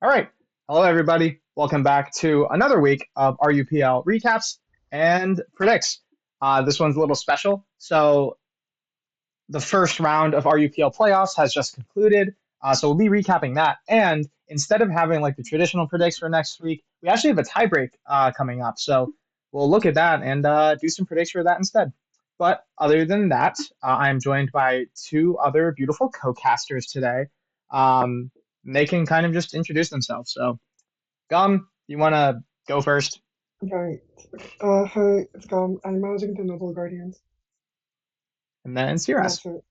All right. Hello, everybody. Welcome back to another week of RUPL recaps and predicts. This one's a little special. So, the first round of RUPL playoffs has just concluded. So, we'll be recapping that. And instead of having like the traditional predicts for next week, we actually have a tiebreak coming up. So, we'll look at that and do some predicts for that instead. But other than that, I'm joined by two other beautiful co-casters today. Um, they can kind of just introduce themselves. So, Gum, you want to go first? Right. Hi, it's Gum. I'm managing the Noble Guardians, And then and Siras. that's it.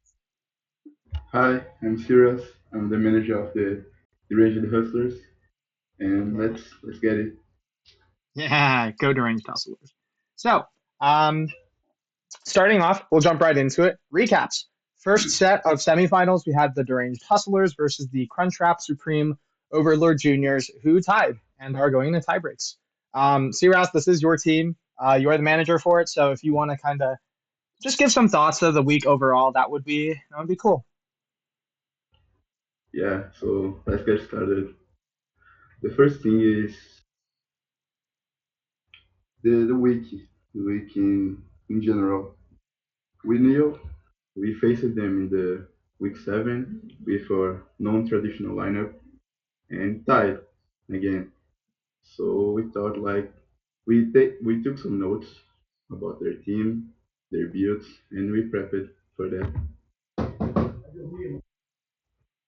Hi, I'm Siras. I'm the manager of the Deranged Hustlers, and let's get it. Yeah, go deranged hustlers. So, um, starting off, we'll jump right into it. Recaps. First set of semifinals, we had the deranged hustlers versus the Crunchwrap Supreme Overlord Juniors, who tied and are going to tiebreaks. Siras, this is your team. You are the manager for it, so if you want to kind of just give some thoughts of the week overall, that would be cool. Yeah, so let's get started. The first thing is the week in general. We knew we faced them in the week 7 with our non-traditional lineup and tied again. So we thought like we took some notes about their team, their builds, and we prepped for that.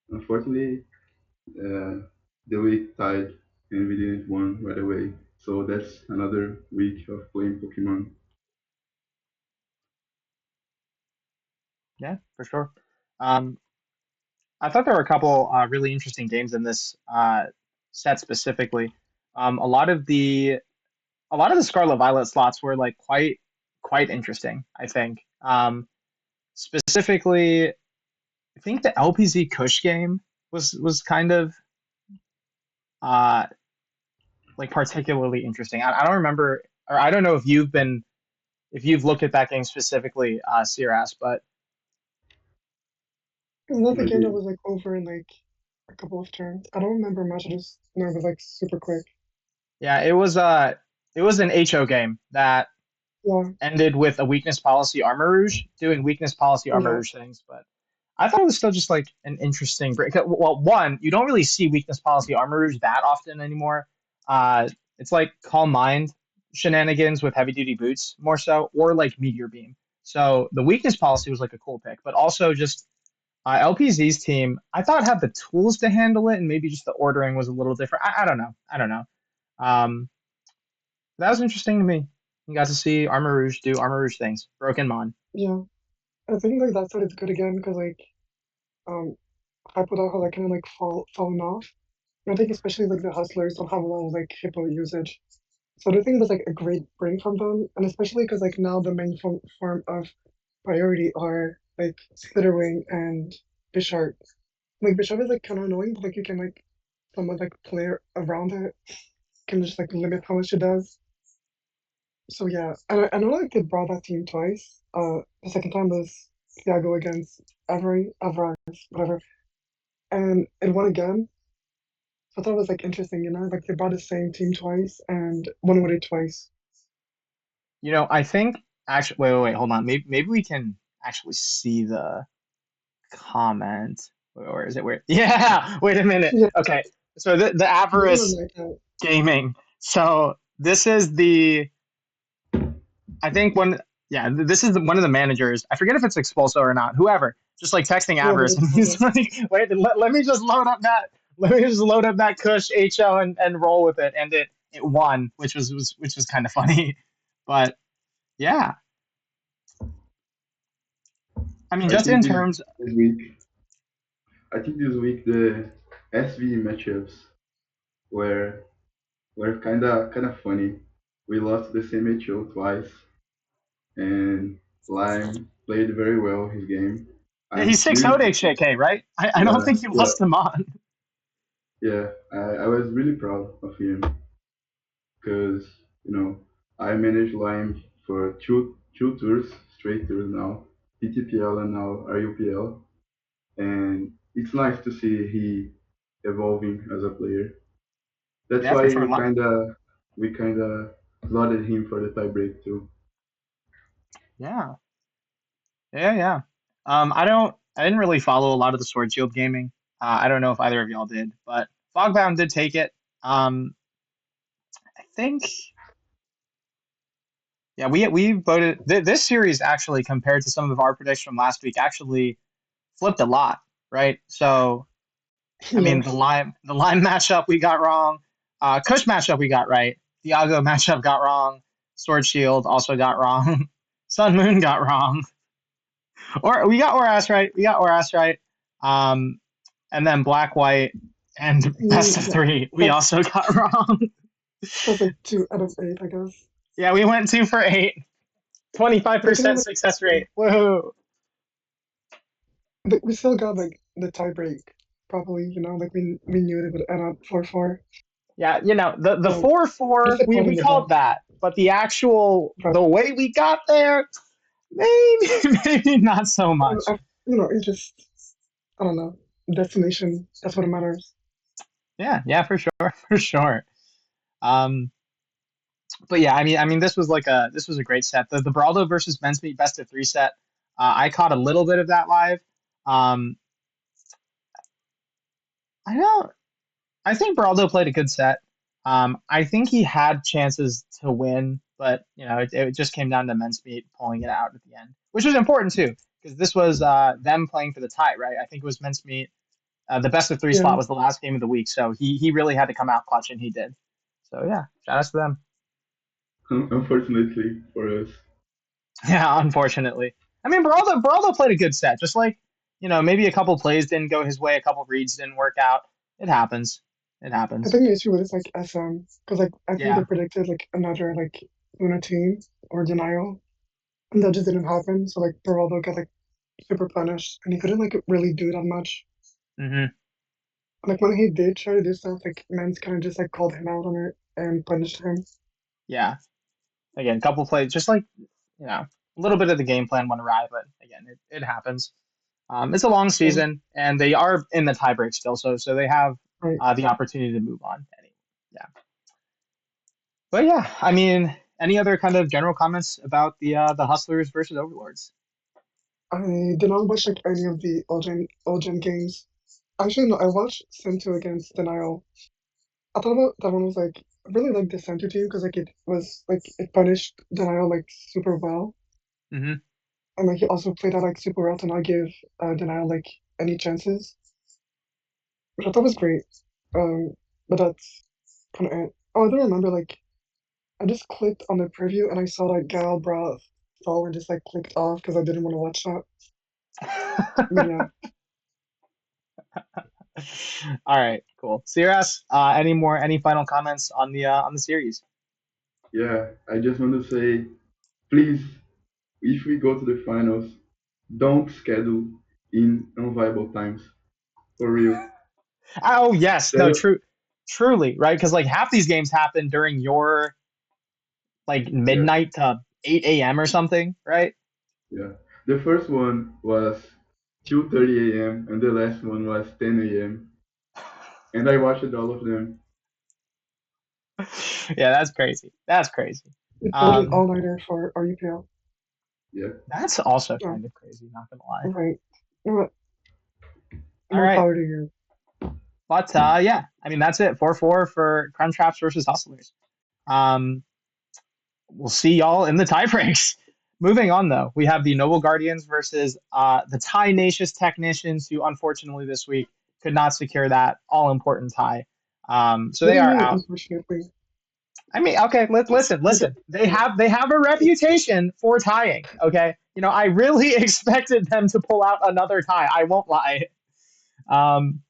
Unfortunately, uh, the week tied and we didn't win right away. So that's another week of playing Pokemon. Yeah, for sure. Um, I thought there were a couple really interesting games in this set specifically. Um, a lot of the a lot of the Scarlet Violet slots were like quite interesting. I think specifically, I think the LPZ Kush game was kind of uh, like particularly interesting. I don't remember, or I don't know if you've looked at that game specifically, Siras, but Isn't that the I game that did. was like over in like a couple of turns? I don't remember much. I just know it was like super quick. yeah, it was an HO game that Yeah, ended with a weakness policy armor rouge doing weakness policy armor yeah, rouge things, but I thought it was still just like an interesting break. Well, one, you don't really see weakness policy armor rouge that often anymore. It's like calm mind shenanigans with heavy duty boots more so, or like meteor beam. So the weakness policy was like a cool pick, but also just LPZ's team I thought had the tools to handle it, and maybe just the ordering was a little different. I don't know. I don't know. Um, that was interesting to me. You got to see Armor Rouge do Armor Rouge things. Broken Mon. yeah. I think like that side is good again because like um Hypodot had like kind of like fallen off. And I think especially like the hustlers don't have a lot of like hippo usage. So I think it was like a great bring from them, and especially because like now the main form of priority are like Slitherwing and Bisharp. Like Bishop is like kind of annoying, but like you can like somewhat like play around it, can just like limit how much it does. So yeah, and I know like they brought that team twice. The second time was Thiago against Alvarez, whatever, and it won again. So I thought it was like interesting, like they brought the same team twice and won with it twice. I think actually. Wait. Hold on. Maybe we can actually see the comment. Where is it? Where? Yeah. Wait a minute. Yeah, Okay. So the you were Avarice like that. Gaming. So this is the. I think one. Yeah. This is one of the managers. I forget if it's Expulso or not. Whoever. Just like texting Yeah, but Avarice, it's and he's also like, "Wait. Let me just load up that. Let me just load up that Kush HO and roll with it." And it won, which was kind of funny. But yeah, I mean, I just think in this, terms, this week, I think this week the SV matchups were were kinda funny. We lost the same HO twice, and Lime played very well his game. yeah, he's I'm six really out HJK, right? I don't yeah think he yeah lost him on. yeah. I was really proud of him because I managed Lime for two tours, straight tours now, PTPL and now RUPL, and it's nice to see he evolving as a player. That's Yeah, why for sure. we kinda lauded him for the tiebreak too. Yeah, yeah. I didn't really follow a lot of the Sword Shield gaming. I don't know if either of y'all did, but Fogbound did take it. I think, yeah, we voted this series actually compared to some of our predictions from last week actually flipped a lot, right? So, I Yeah. mean, the lime matchup we got wrong, Kush matchup we got right, Diago matchup got wrong, Sword Shield also got wrong, Sun Moon got wrong, or we got Oras right, um, and then Black White and I mean, Best of yeah, Three we that's also got wrong. that's like 2 out of 8, I guess. Yeah, we went 2 for 8, But I think 25% like success rate. Woohoo! we still got like the tiebreak properly, like we knew it would end up 4-4. Yeah, the So 4-4 we disappointing with called that. that, but But the way we got there, maybe maybe not so much. it just, I don't know. Destination, that's what matters. Yeah, for sure, for sure. Um, but yeah, I mean, this was a great set. The Baraldo versus Men's Meet best of three set. I caught a little bit of that live. Um, I don't. I think Baraldo played a good set. I think he had chances to win, but it just came down to Men's Meet pulling it out at the end, which was important too, because this was them playing for the tie, right? I think it was Men's Meet. The best of three Yeah. spot was the last game of the week, so he really had to come out clutch, and he did. So yeah, shout out to them. Unfortunately for us. Yeah, unfortunately. I mean, Baraldo played a good set. Just like maybe a couple plays didn't go his way, a couple reads didn't work out. It happens. It I happens. think the issue is like SM, because like I think they Yeah. predicted like another like Luna team or denial, and that just didn't happen. So like Geraldo got like super punished, and he couldn't like really do that much. Hmm. Like when he did try to do stuff, like Mans kind of just like called him out on it and punished him. Yeah. Again, a couple plays, just like a little bit of the game plan went awry, but again, it happens. It's a long Yeah, season, and they are in the tiebreak still, so they have right. the opportunity to move on. Anyway, yeah. But yeah, I mean, any other kind of general comments about the Hustlers versus Overlords? I did not watch like any of the Elgin games. Actually, no, I watched Sento against Denial. I thought about that one was like I really like the Sento team because like it was like it punished Denial like super well. Hmm. And like he also played out like super well to not give Denial like any chances, which I thought was great. Um, but that's kind of it. Oh, I don't remember like I just clicked on the preview and I saw that Gal brought fall and just like clicked off because I didn't want to watch that. But yeah, All right, cool. Siras, any final comments on the series? Yeah, I just want to say, please, if we go to the finals, don't schedule in unviable times. For real. Oh yes, Set no, up, truly, right? Because like half these games happen during your like yeah, midnight to 8 a.m. or something, right? yeah. The first one was 2:30 a.m. and the last one was 10 a.m. And I watched all of them. Yeah, that's crazy. That's crazy. it pulled an Um, all-nighter for RUPL. Yeah. that's also Yeah, kind of crazy. Not gonna lie. right. You know what? All More right, power to you. but yeah, I mean that's it. 4-4 for Crunch Traps versus Hustlers. Um, we'll see y'all in the tie breaks. Moving on though, we have the Noble Guardians versus the Tie-Nacious Technicians, who unfortunately this week could not secure that all important tie. So What they do you are mean, out. unfortunately? I mean, okay, Like, listen. They have a reputation for tying. Okay, I really expected them to pull out another tie. I won't lie. Um,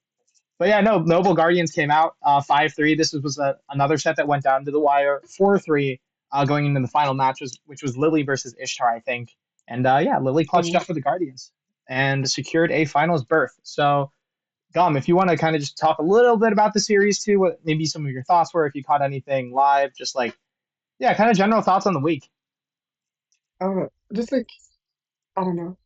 but yeah, no, Noble Guardians came out 5-3. This was another set that went down to the wire 4-3 going into the final match, which was Lily versus Ishtar, I think. And yeah, Lily clutched um, up for the Guardians and secured a finals berth. So, Gum, if you want to kind of just talk a little bit about the series too, what maybe some of your thoughts were, if you caught anything live, just like, yeah, kind of general thoughts on the week. just like I don't know.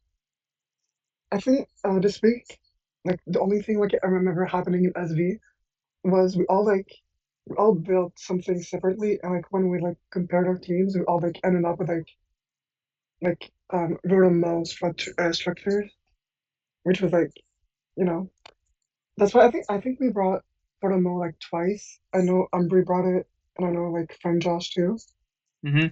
I think this week, like the only thing like I remember happening in SV was we all like we all built something separately, and like when we like compared our teams, we all like ended up with very low structures, which was like you know that's why I think we brought Furthermore like twice. I know Umbri brought it, and I know like friend Josh too. Hmm.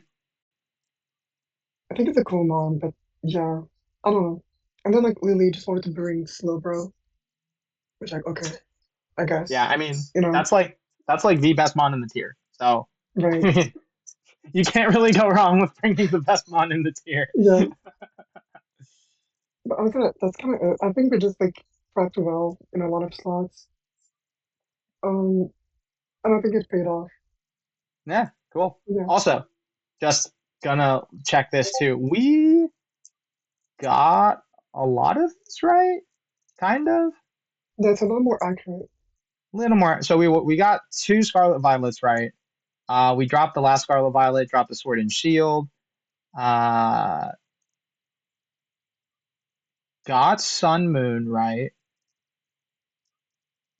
I think it's a cool mod, but yeah, I don't know. And then like Lily just wanted to bring Slowbro, which like okay, I Yeah, guess I mean you know, that's like the best mon in the tier. So right? you can't really go wrong with bringing the best mon in the tier. Yeah, but I was gonna, that's kind of it. I think we just like prepped well in a lot of slots. Um, and I think it paid off. Yeah, cool. Yeah, Also, just gonna check this too. We got a lot of this right, kind of. that's a lot more accurate. A little more. So we got two Scarlet Violets right. We dropped the last Scarlet Violet, dropped the Sword and Shield. Uh, got Sun Moon right.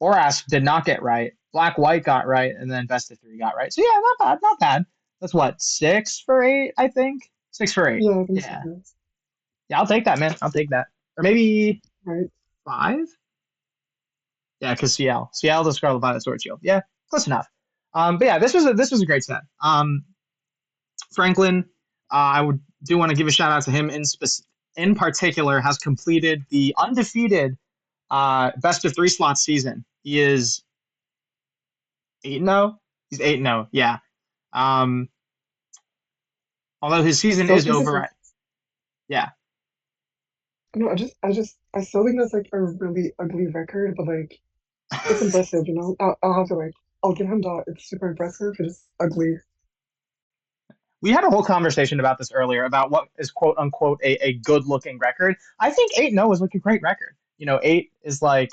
Oras did not get right. Black White got right, and then Best of Three got right. So yeah, not bad, not bad. That's what 6 for 8, I think. 6 for 8. Yeah, I think so Yeah, too. yeah, I'll take that, man. I'll take that. Or maybe Right? 5. Yeah, because CL the Scarlet Violet Sword Shield. Yeah, close enough. But yeah, this was a great set. Franklin, I would do want to give a shout out to him in particular. Has completed the undefeated best of three slot season. He is 8-0. He's 8-0. Yeah. Um, although his I season still is think it's over. like Yeah. no, I still think that's like a really ugly record, but like it's impressive, you know. I'll have to like I'll give him that. It's super impressive. It's ugly. We had a whole conversation about this earlier about what is quote unquote a good looking record. I think 8-0 is like a great record. 8 is like,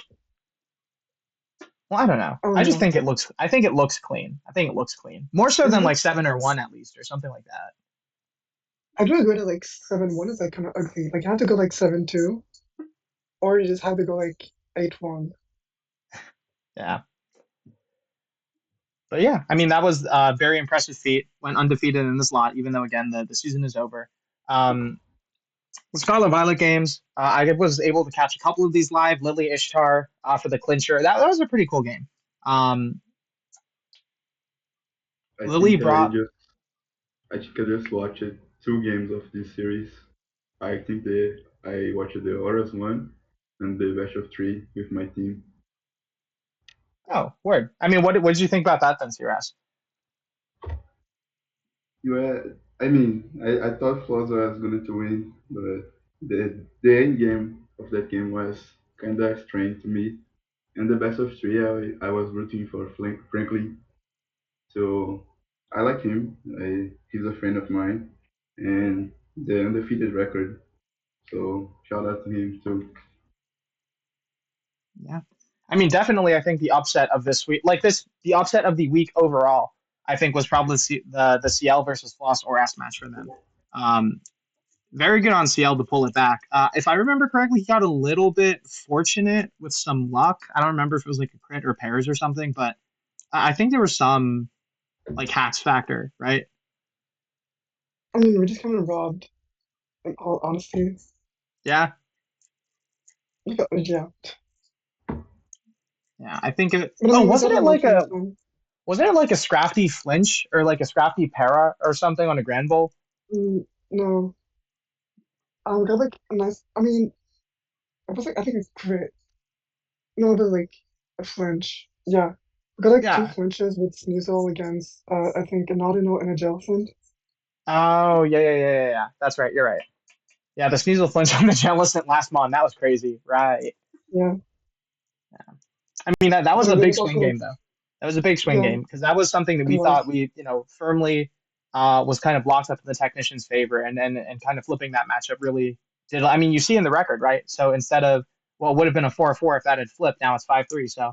well, I don't know. I I don't just know. think it looks. I think it looks clean. I think it looks clean more so It than like looks. 7 or 1 at least or something like that. I do agree that like 7-1 is like kind of ugly. Like you have to go like 7-2, or you just have to go like 8-1. Yeah. But yeah, I mean that was a very impressive feat. Went undefeated in this lot, even though again the season is over. Um, the Scarlet Violet games, I was able to catch a couple of these live. Lily Ishtar for the clincher. That was a pretty cool game. Um, I Lily think brought. I think I just watched 2 games of this series. I think I watched the Horus one and the best of 3 with my team. Oh, word. I mean, what did you think about that then, Siras? I mean, I thought Flawless was going to win, but the end game of that game was kind of strange to me. And the best of 3, I was rooting for Franklin. So I like him. He's a friend of mine, and the undefeated record. So shout out to him too. Yeah. I mean, definitely. I think the upset of this week, the upset of the week overall, I think was probably the CL versus Floss or S match for them. Um, very good on CL to pull it back. If I remember correctly, he got a little bit fortunate with some luck. I don't remember if it was like a crit or pairs or something, but I think there was some like hacks factor, right? I mean, we're just kind of robbed. In all honesty, Yeah, yeah. yeah. I think it. But I Oh, mean, we wasn't got our it like lucky this a one. wasn't it like a scrafty flinch or like a scrafty para or something on a Grand Bowl? No, we got like a nice. I mean, it was like I think a crit. No, it was like a flinch. Yeah, we got like two Yeah. flinches with Sneasel against I think a Naudino and a Jellicent. Oh, yeah, yeah, yeah, yeah, yeah. That's right. You're right. Yeah, the Sneasel flinch on the Jellicent last mon. That was crazy. Right. Yeah, I mean, that was but a there big was swing also like game, though. That was a big swing yeah, game because that was something that it we thought was. we, firmly was kind of blocked up in the technician's favor, and kind of flipping that matchup really did. I mean, you see in the record, right? So instead of, well, it would have been a 4-4 if that had flipped. Now it's 5-3. So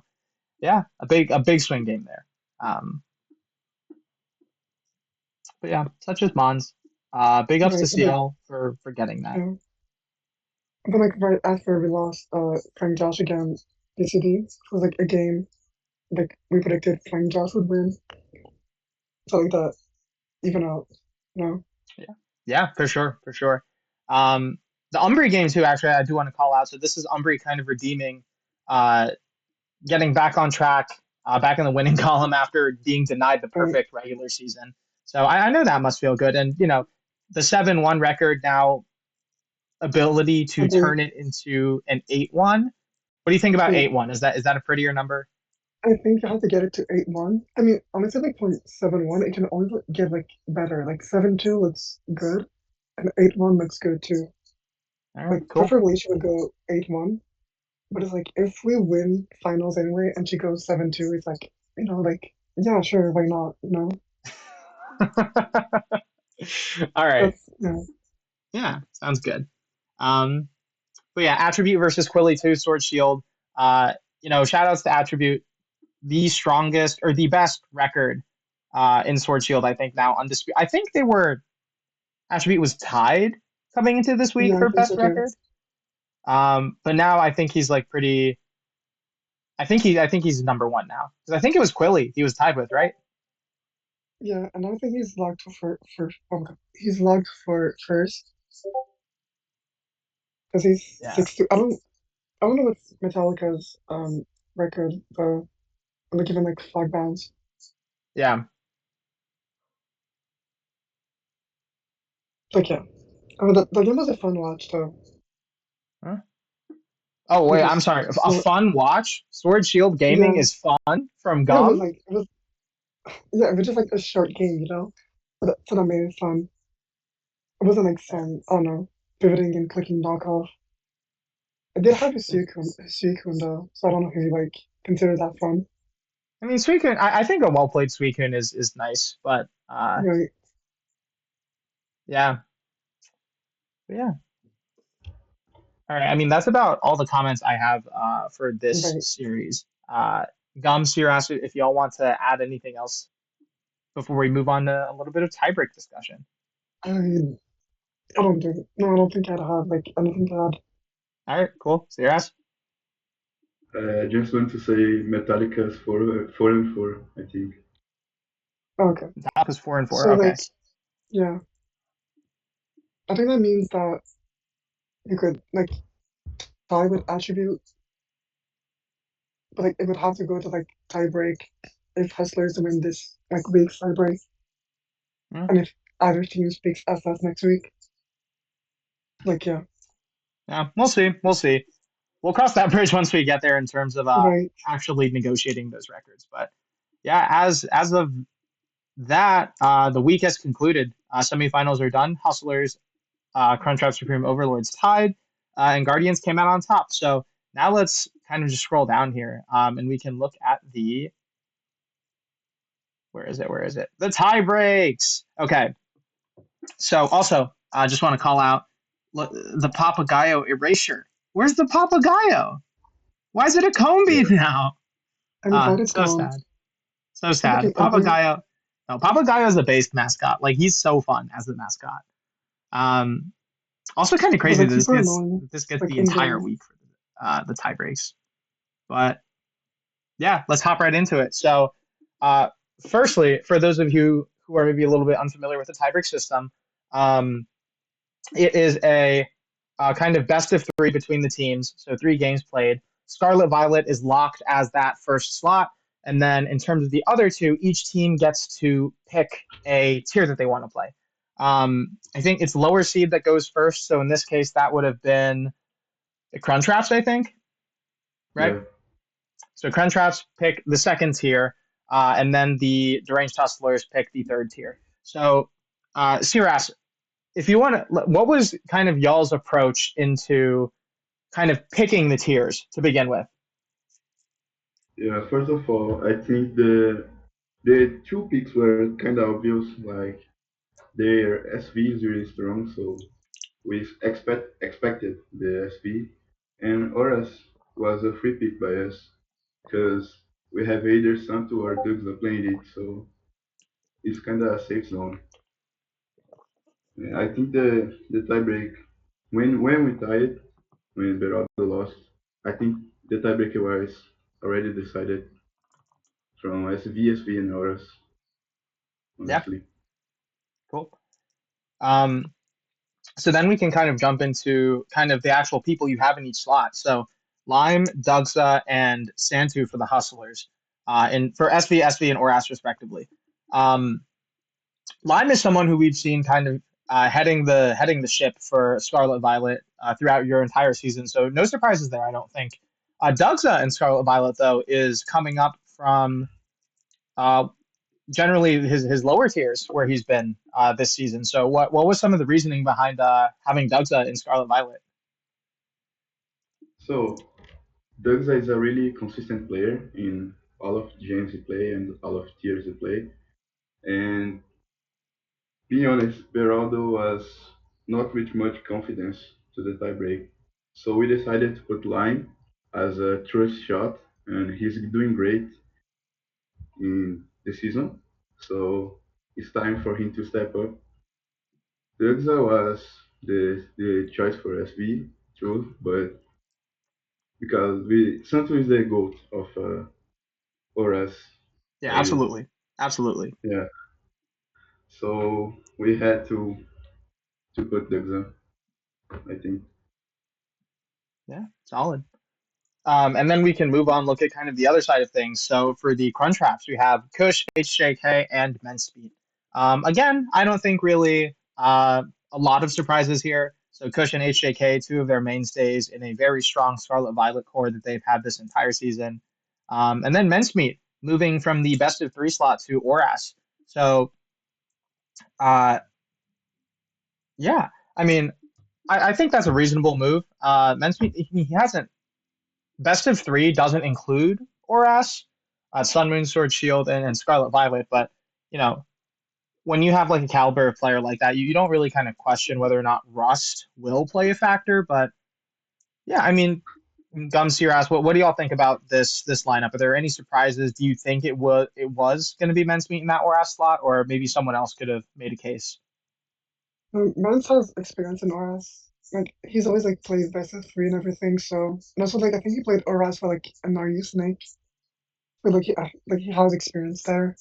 yeah, a big swing game there. Um, but yeah, such as Mons. Big ups to Right, but like CL for getting that. yeah. But like right after we lost Frank Josh again, DCD, it was like a game. like we predicted Flying Josh would win. So like that even out. No. Yeah, yeah, for sure, for sure. Um, the Umbry game too. Actually, I do want to call out. So this is Umbry kind of redeeming, uh, getting back on track, back in the winning column after being denied the Right. perfect regular season. So I know that must feel good. And the 7-1 record now, ability to Agree. turn it into an 8-1. What do you think about See, 8-1? Is that a prettier number? I think you have to get it to 8-1. I mean, honestly, like from 7-1, it can only get like better. Like 7-2 looks good, and 8-1 looks good too. All right, Like cool. preferably she would go 8-1, but it's like if we win finals anyway and she goes 7-2, it's like like yeah, sure, why not? All right. That's Yeah, sounds good. Um, but yeah, Attribute versus Quilly too, Sword Shield. Uh, shout outs to Attribute, the strongest or the best record in Sword Shield, I think now undisputed. I think Attribute was tied coming into this week yeah, I for think best so too. record. But now I think he's like pretty. I think he's number one now because I think it was Quilly he was tied with, right? Yeah, and I think he's locked for oh my God, he's locked for first because he's Yeah, 6-2. I don't know what's Metallica's record though. Like even like flag bounce. yeah. Like yeah. Oh, the game was a fun watch though. Huh? Oh Like wait, it I'm was sorry. A so fun watch. Sword Shield Gaming yeah. is fun from No, Gum. it was yeah, it was just like a short game. So that made it fun. It wasn't like some I don't know, pivoting and clicking knockoff. I did have a Suicune though, so I don't know if you like consider that fun. I mean, Suicune. I think a well played Suicune is nice, but Right, yeah, yeah. All right. I mean, that's about all the comments I have for this right. series. Gum, Siras, if y'all want to add anything else before we move on to a little bit of tiebreak discussion. I mean, I don't think no, I don't think I'd have like anything to add. All right, cool. Siras, I just want to say Metallica's 4 and 4, I think. Okay. top is 4-4. So Okay. like yeah, I think that means that you could like tie with attribute, but like it would have to go to like tiebreak if Hustlers win this like week's tiebreak, Mm, and if either team picks SS next week. Like yeah, yeah, we'll see. We'll see. We'll cross that bridge once we get there in terms of right. actually negotiating those records. But yeah, as of that, the week has concluded. Semifinals are done. Hustlers, Crunchwrap Supreme Overlords tied, and Guardians came out on top. So now let's kind of just scroll down here, and we can look at the where is it? Where is it? The tie breaks. Okay. So also, I just want to call out the Papagayo erasure. Where's the Papagayo? Why is it a cone bead Yeah, now? I'm glad it's So gone. sad. So It's sad. looking ugly. Papagayo. No, Papagayo is a base mascot. Like he's so fun as the mascot. Um, Also kind of But crazy like that this super gets annoying. this gets Like the in entire game. week for the tie breaks. But yeah, let's hop right into it. So, uh, firstly, for those of you who are maybe a little bit unfamiliar with the tiebreak system, um, it is a kind of best of three between the teams. So 3 games played. Scarlet Violet is locked as that first slot. And then in terms of the other two, each team gets to pick a tier that they want to play. I think it's lower seed that goes first. So in this case, that would have been the Crunchwraps, I think, right? yeah. So Crunchwraps pick the second tier, and then the Deranged Hustlers pick the third tier. So, Siras, if you want to, what was kind of y'all's approach into kind of picking the tiers to begin with? Yeah, first of all, I think the two picks were kind of obvious. Like their SV is really strong, so we expected the SV, and Oras was a free pick by us because we have either Santo or Douglas playing it, so it's kind of a safe zone. And I think the tiebreak when we tied when Beraldo lost, I think the tiebreaker was already decided. from SV and Horus, Yeah, honestly. cool. Um, so then we can kind of jump into kind of the actual people you have in each slot. So Lime, Dugsa, and Santu for the Hustlers, and for SV, and Oras respectively. Um, Lime is someone who we've seen kind of heading the ship for Scarlet Violet throughout your entire season, so no surprises there, I don't think. Dugsa in Scarlet Violet though is coming up from uh, generally his lower tiers where he's been this season. So what was some of the reasoning behind having Dugsa in Scarlet Violet? So, Dugza is a really consistent player in all of games he play and all of tiers he play. And being honest, Beraldo was not with much confidence to the tiebreak. So we decided to put Line as a trust shot, and he's doing great in the season. So it's time for him to step up. Dugza was the choice for SV, true, but because we Santos is the goat of Oras Yeah, lately. absolutely, absolutely. Yeah, so we had to put Dugza, I think. Yeah, solid. And then we can move on, look at kind of the other side of things. So for the crunch wraps, we have Kush, HJK, and Menspeed. Again, I don't think really a lot of surprises here. So Kush and HJK, two of their mainstays in a very strong Scarlet Violet core that they've had this entire season. And then Mensmeet moving from the best of three slot to Oras. So uh, yeah, I mean, I think that's a reasonable move. Mensmeet, he hasn't best of three doesn't include Oras, Sun, Moon, Sword, Shield, and Scarlet Violet. But you know, when you have like a caliber of player like that, you don't really kind of question whether or not Rust will play a factor. But yeah, I mean, Gum Siras, what do y'all think about this lineup? Are there any surprises? Do you think it was going to be Men's Meet in that Oras slot, or maybe someone else could have made a case? Mans has experience in Oras. Like he's always like played best of three and everything. So and also like I think he played Oras for like an RU Snake. But like he has experience there.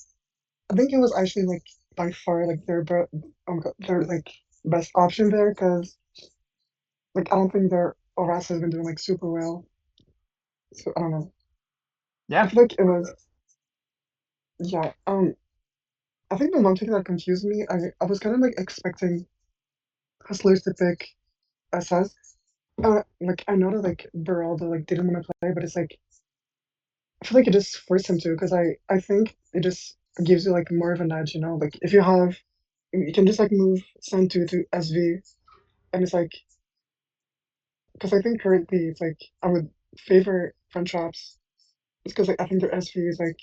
I think it was actually like by far like their like best option there because like I don't think their Oras has been doing like super well. So I don't know. I Yeah. feel like it was yeah. I think the one thing that confused me, I was kind of like expecting Hustlers to pick SS. Like I know that like Beraldo like didn't want to play, but it's like I feel like it just forced him to because I think it just gives you like more of an edge, you know. Like if you have you can just like move Santu to SV, and it's like because I think currently it's like I would favor front traps. It's because like I think their SV is like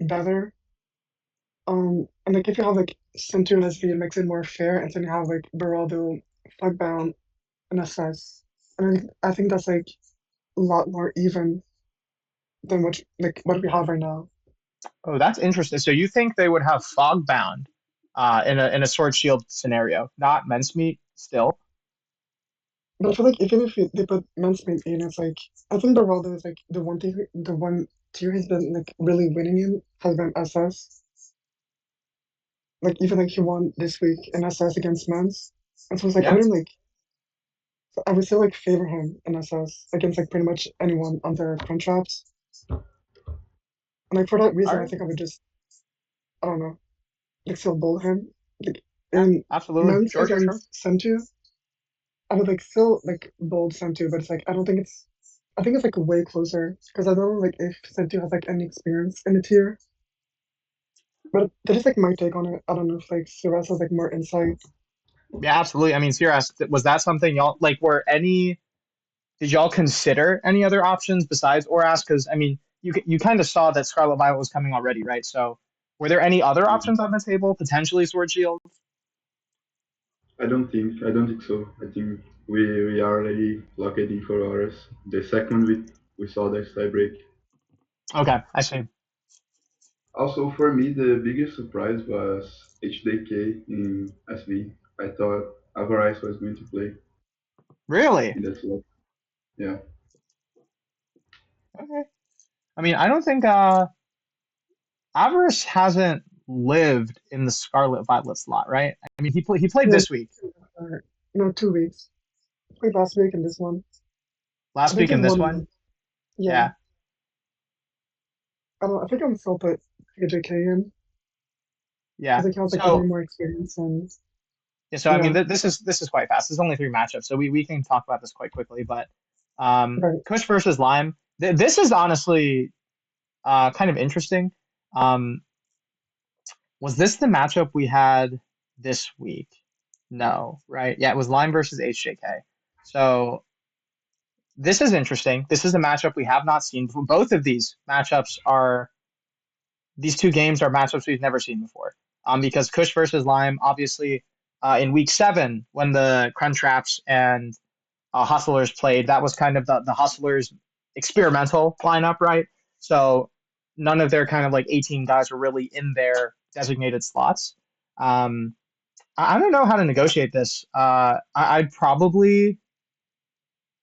better. And like if you have like Santu and SV, it makes it more fair, and then you have like Beraldo, Fogbound, and SS, and I think that's like a lot more even than what we have right now. Oh, that's interesting. So you think they would have Fogbound in a Sword Shield scenario, not Men's Meet still? But I feel like even if they put Mansplain in, it's like I think Beraldo is like the one tier he's been like really winning in has been SS. Like even like he won this week in SS against Mans, and so it's like I Yeah. wouldn't like I would still like favor him in SS against like pretty much anyone on their contracts. And like for that All reason, I right. think I would just I don't know like still bowl him like Yeah, in absolutely. Mans Sure, sure, sure. against Sentu. I would like still like bold Sentu, but it's like I don't think it's. I think it's like way closer because I don't know like if Sentu has like any experience in the tier. But that is like my take on it. I don't know if like Siras has like more insight. Yeah, absolutely. I mean, Siras, was that something y'all like? Did y'all consider any other options besides Oras? Because I mean, you kind of saw that Scarlet Violet was coming already, right? So were there any other Mhm. options on the table? Potentially Sword Shield? I don't think so. I think we are already locked in for ours. The second we saw this tiebreak. Okay, I see. Also for me the biggest surprise was HDK in SV. I thought Avarice was going to play Really? in that slot. Yeah. Okay. I mean, I don't think. Avarice hasn't lived in the Scarlet Violet slot, right? I mean, he played Yeah, this week, no, 2 weeks. Played last week and this one. I last think week, he's and this one one. week. Yeah. Yeah, I don't know, I think I'm still put KJK in yeah. because like he has like way So more experience and yeah, so I mean, yeah, this is quite fast. There's only three matchups, so we can talk about this quite quickly. But right. Kush versus Lime. This is honestly kind of interesting. Um, was this the matchup we had this week? No, right? Yeah, it was Lime versus HJK. So this is interesting. This is a matchup we have not seen. Both of these two games are matchups we've never seen before. Because Kush versus Lime, obviously, in week 7 when the Crunchwraps and Hustlers played, that was kind of the Hustlers experimental lineup, right? So none of their kind of like 18 guys were really in their designated slots. Um, I don't know how to negotiate this. I'd probably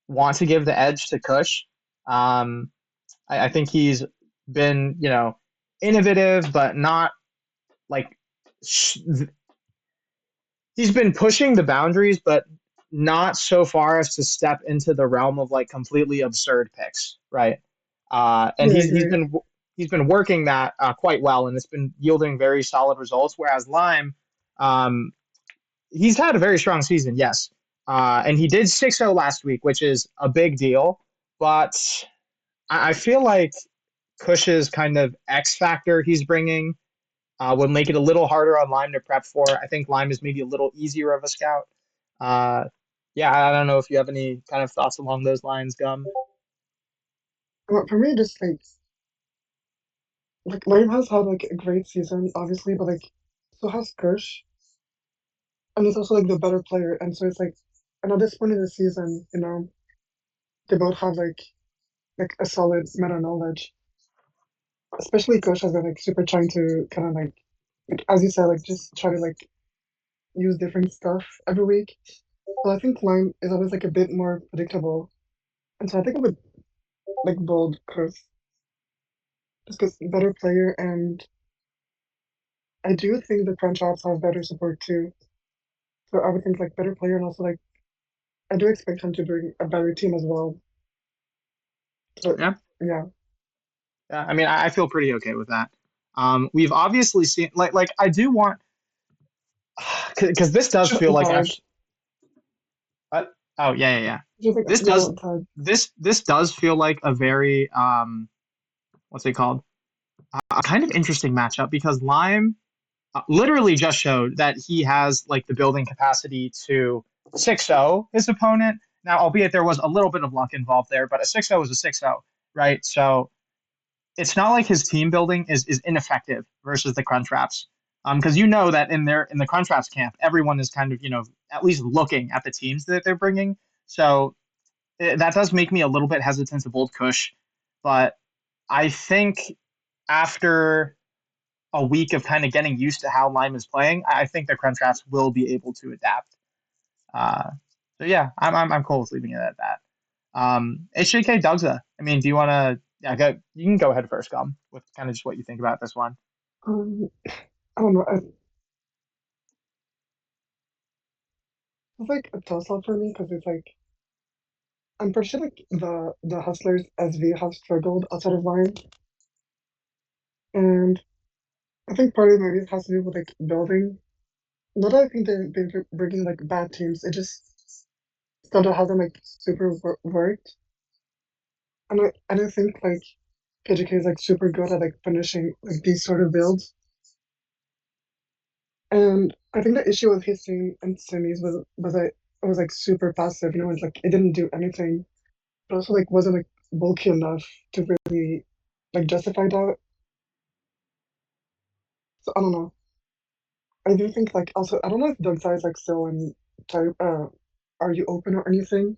want to give the edge to Kush. Um, I think he's been, innovative, but not like sh- he's been pushing the boundaries, but not so far as to step into the realm of like completely absurd picks, right? And Yeah, I he's been working that quite well, and it's been yielding very solid results. Whereas Lime, um, he's had a very strong season, yes, and he did 6-0 last week, which is a big deal. But I feel like Cush's kind of X factor he's bringing would make it a little harder on Lime to prep for. I think Lime is maybe a little easier of a scout. Uh, yeah, I don't know if you have any kind of thoughts along those lines, Gum. Well, for me, just like Lane has had like a great season, obviously, but like so has Kirsch, and he's also like the better player, and so it's and at this point in the season, they both have like a solid meta knowledge. Especially Kirsch has been like super trying to kind of like as you said, like just try to like use different stuff every week. So I think Lime is always like a bit more predictable, and so I think I would like bold Kirsch just because better player, and I do think the Crunch Ops have better support too. So I would think like better player and also like I do expect him to bring a better team as well. So Yeah, yeah, yeah. I mean, I feel pretty okay with that. We've obviously seen like I do want because this does just feel on like tag, actually. What? Oh yeah, yeah, yeah. just like This yellow does on tag. this does feel like a very what's it called? A kind of interesting matchup because Lime literally just showed that he has like the building capacity to 6-0 his opponent. Now, albeit there was a little bit of luck involved there, but a 6-0 is a 6-0, right? So it's not like his team building is ineffective versus the Crunchwraps. Because you know that in the Crunchwraps camp, everyone is kind of at least looking at the teams that they're bringing. So that does make me a little bit hesitant to bold Kush, but I think after a week of kind of getting used to how Lime is playing, I think the Crunchwraps will be able to adapt. Uh, so yeah, I'm cool with leaving it at that. HJK Dugza. I mean, do you want to? Yeah, you can go ahead first, Gum, with kind of just what you think about this one. Um, I don't know. It's like a toss up for me because it's like I'm pretty sure like the Hustlers SV have struggled outside of line, and I think part of it maybe has to do with like building. Not that I think they're bringing like bad teams. It just still hasn't like super worked. And I think like KJK is like super good at like finishing like these sort of builds. And I think the issue with his team and semis was that it was like super passive. It's like it didn't do anything, but also like wasn't like bulky enough to really like justify that. So I don't know. I do think like also I don't know if Doug is like still in type are you open or anything,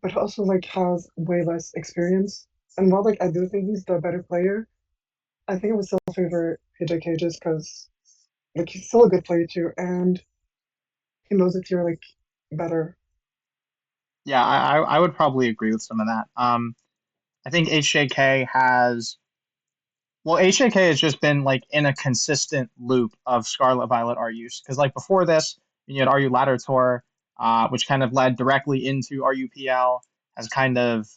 but he also like has way less experience. And while like I do think he's the better player, I think I would still favor PJK just because like he's still a good player too, and he knows that you're like better. Yeah, I would probably agree with some of that. I think HJK has Well, HAK has just been like in a consistent loop of Scarlet Violet RUs because like before this, you had RU Ladder Tour, which kind of led directly into RUPL. Has kind of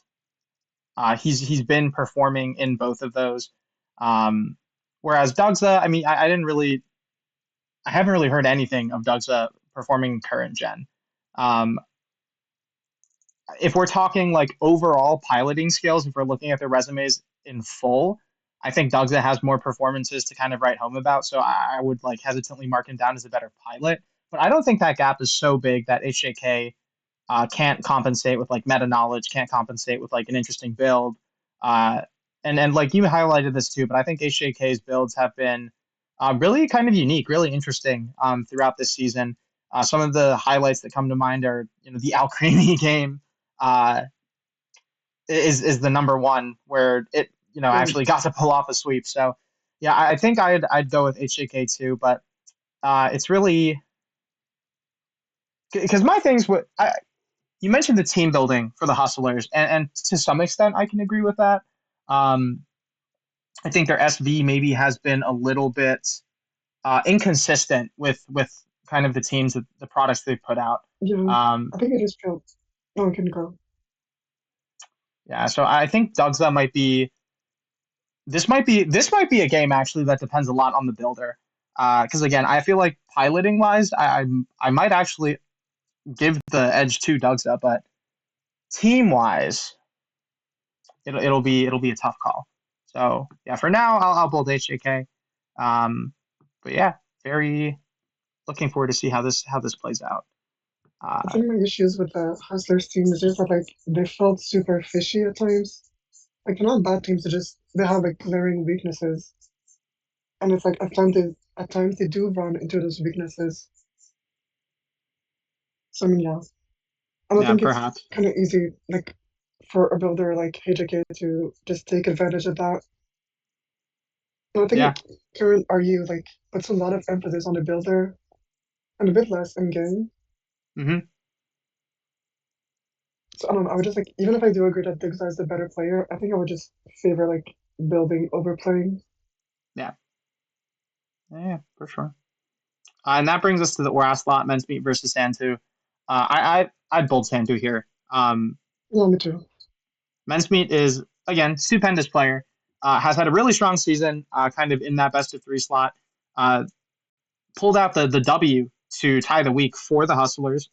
he's been performing in both of those. Um, Whereas Dugza, I mean, I haven't really heard anything of Dugza performing current gen. Um, if we're talking like overall piloting skills, if we're looking at their resumes in full, I think Dugza has more performances to kind of write home about. So I would like hesitantly mark him down as a better pilot. But I don't think that gap is so big that HJK can't compensate with like meta knowledge, can't compensate with like an interesting build. Uh, and like you highlighted this too, but I think HJK's builds have been really kind of unique, really interesting throughout this season. Some of the highlights that come to mind are the Alcremie game uh, is the number one where it Right. actually got to pull off a sweep. So yeah, I think I'd go with HJK too, but it's really because my things with you mentioned the team building for the Hustlers, and to some extent, I can agree with that. Um, I think their SV maybe has been a little bit inconsistent with kind of the teams, the products they've put out. Yeah, Um, I think it is true. No one can go. yeah, so I think Dugza might be this might be a game actually that depends a lot on the builder. Because again, I feel like piloting wise, I might actually give the edge to Dugza, but team wise, it'll be a tough call. So yeah, for now I'll bold HJK. But yeah, very looking forward to see how this plays out. I Uh, think my issues with the Hustlers team is just that like they felt super fishy at times. Like they're not bad teams, they have like glaring weaknesses. And it's like at times they do run into those weaknesses. So I mean yeah. And I yeah, think it's perhaps. kinda easy, like for a builder like HJK to just take advantage of that. And I think Yeah. like current RU like puts a lot of emphasis on the builder and a bit less in game. Hmm. So I don't know, I would just like even if I do agree that Diggs is the better player, I think I would just favor like building over playing. Yeah. Yeah, for sure. And that brings us to the last slot, men's meet versus Santu. I'd bold Santu here. Yeah, me too. Men's meet is again stupendous player. Has had a really strong season, kind of in that best of three slot. Uh, Pulled out the W to tie the week for the Hustlers.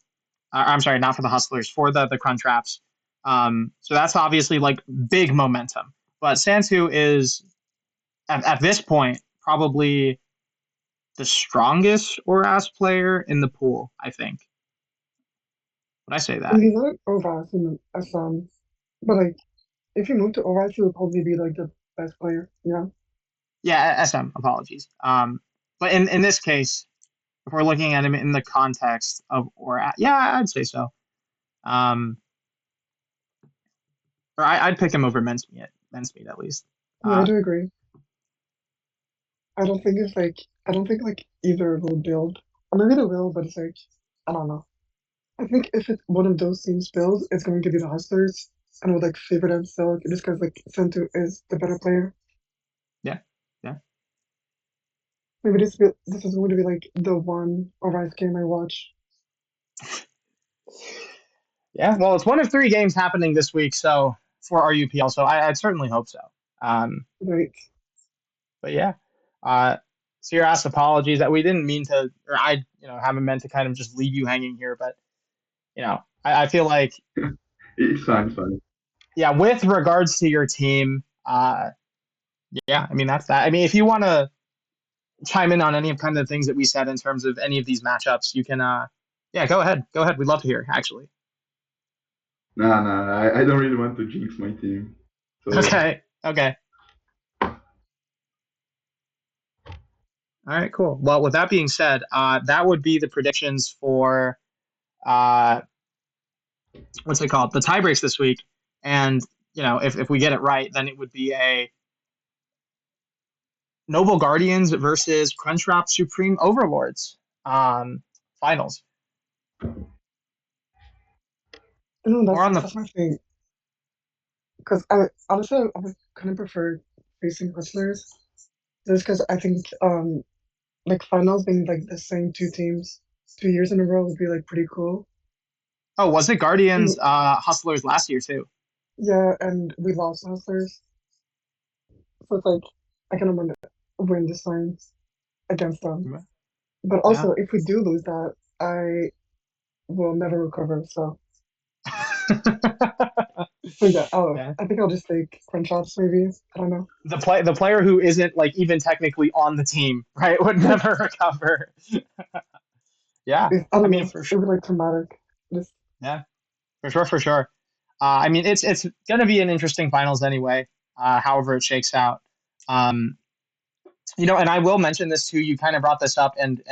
I'm sorry, not for the Hustlers, for the Crunch Wraps. So that's obviously like big momentum. But Santu is at this point probably the strongest ORAS player in the pool. I think. Would I say And that? he's not Ovas in SM, but like if you move to Ovas, he would probably be like the best player. Yeah. Yeah, SM. Apologies. But in this case, if we're looking at him in the context of ORAS, yeah, I'd say so. Um, or I'd pick him over men's meet at least. Yeah, I Uh, do agree. I don't think like either will build. Or maybe they will, but it's like I don't know. I think if it's one of those teams builds, it's going to be the Hustlers, and I would like favor them still, just because like Sentu is the better player. yeah, yeah, Maybe this is going to be like the one Arise game I watch. yeah. Well, it's one of three games happening this week, so for RUPL, so I'd certainly hope so. Um, Right. but yeah, uh, Siras, apologies that we didn't mean to, or I, haven't meant to kind of just leave you hanging here, but I feel like, It's fine, it's fine. yeah, with regards to your team, yeah, I mean that's that. I mean, if you want to chime in on any of kind of the things that we said in terms of any of these matchups, you can, yeah, go ahead. We'd love to hear, actually. Nah, I don't really want to jinx my team. So, Okay, okay. All right, cool. Well, with that being said, that would be the predictions for uh, what's it called? The tie breaks this week. And, if we get it right, then it would be a Noble Guardians versus Crunchwrap Supreme Overlords finals. No, More on the that's my thing. Because I honestly I would kind of prefer facing Hustlers. Just because I think like finals being like the same two teams 2 years in a row would be like pretty cool. Oh, was it Guardians And Hustlers last year too? yeah, and we lost Hustlers, so it's like I kind of want to win this time against them. But Yeah. also, if we do lose that, I will never recover. So yeah, Yeah. I think I'll just take crunch ups maybe. I don't know. The player who isn't like even technically on the team, right, would never recover. Yeah. I I don't mean, know. for It sure. would be like traumatic. Just Yeah, for sure, for sure. I mean, it's gonna be an interesting finals anyway. However it shakes out. Um, and I will mention this too. You kind of brought this up, and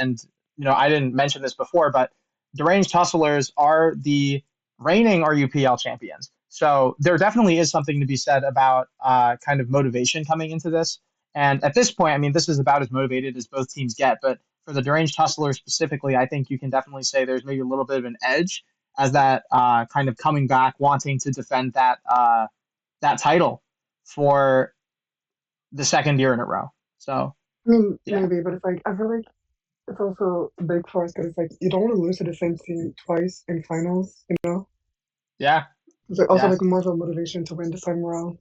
I didn't mention this before, but Deranged Hustlers are the reigning RUPL champions. So there definitely is something to be said about kind of motivation coming into this. And at this point, I mean, this is about as motivated as both teams get. But for the Deranged Hustlers specifically, I think you can definitely say there's maybe a little bit of an edge as that kind of coming back, wanting to defend that title for the second year in a row. So I mean yeah, maybe, but it's like I feel like it's also big for us because it's like you don't want to lose to the same team twice in finals. You know, yeah, it's like also yeah. like more of a motivation to win this time around.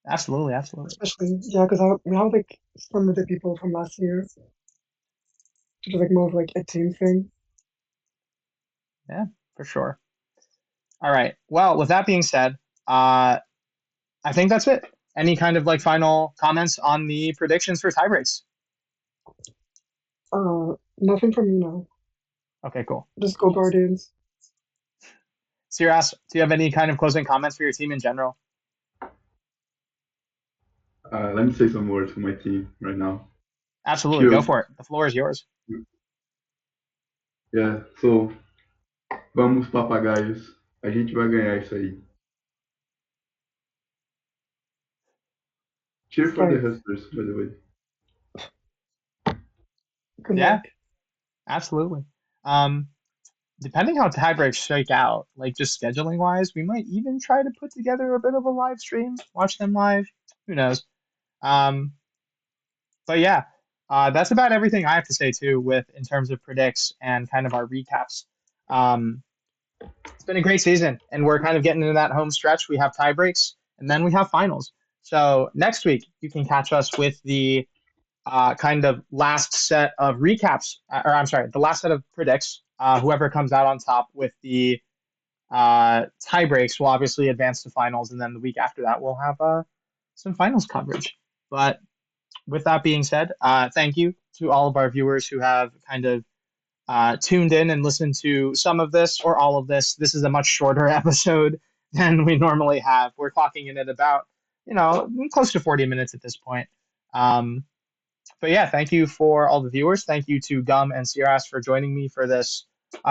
Absolutely, absolutely. Especially yeah, because we have like some of the people from last year, which is like more of like a team thing. Yeah, for sure. All right. Well, with that being said, I think that's it. Any kind of like final comments on the predictions for tiebreaks? Nothing from you now. Okay, cool. Just go Guardians. Siras, do you have any kind of closing comments for your team in general? Let me say some words for my team right now. Absolutely, go Cheers. for it. The floor is yours. Yeah, so vamos papagaios. A gente vai ganhar isso aí. Cheer for the Fight. Hustlers, by the way. Good Yeah, luck. absolutely. Um, Depending how tiebreaks shake out, like just scheduling wise, we might even try to put together a bit of a live stream, watch them live. Who knows? Um, but yeah, that's about everything I have to say too, with in terms of predicts and kind of our recaps. Um, it's been a great season, and we're kind of getting into that home stretch. We have tie breaks, and then we have finals. So next week you can catch us with the kind of last set of recaps, or I'm sorry, the last set of predicts. Whoever comes out on top with the tie breaks will obviously advance to finals, and then the week after that we'll have some finals coverage. But with that being said, thank you to all of our viewers who have kind of tuned in and listened to some of this or all of this. This is a much shorter episode than we normally have. We're clocking in at about, close to 40 minutes at this point. Um, but yeah, thank you for all the viewers. Thank you to Gum and Siras for joining me for this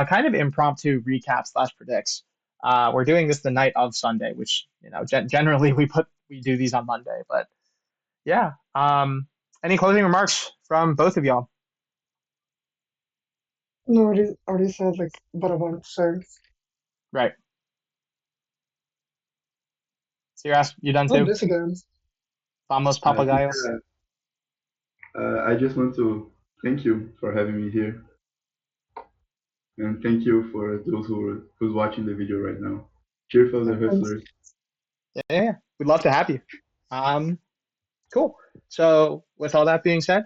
kind of impromptu recap slash predicts. We're doing this the night of Sunday, which generally we do these on Monday, but yeah. Any closing remarks from both of y'all? No, already said like what I wanted to say. Right. Siras, you done Not too? this again. Vamos papagayos. Yeah, I just want to thank you for having me here, and thank you for those who's watching the video right now. Cheer for the Thanks. Hustlers. Yeah, we'd love to have you. Cool. So with all that being said,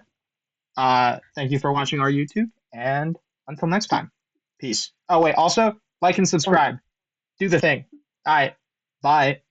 thank you for watching our YouTube, and until next time, peace. Oh wait, also like and Bye. subscribe. Do the thing. All right. Bye.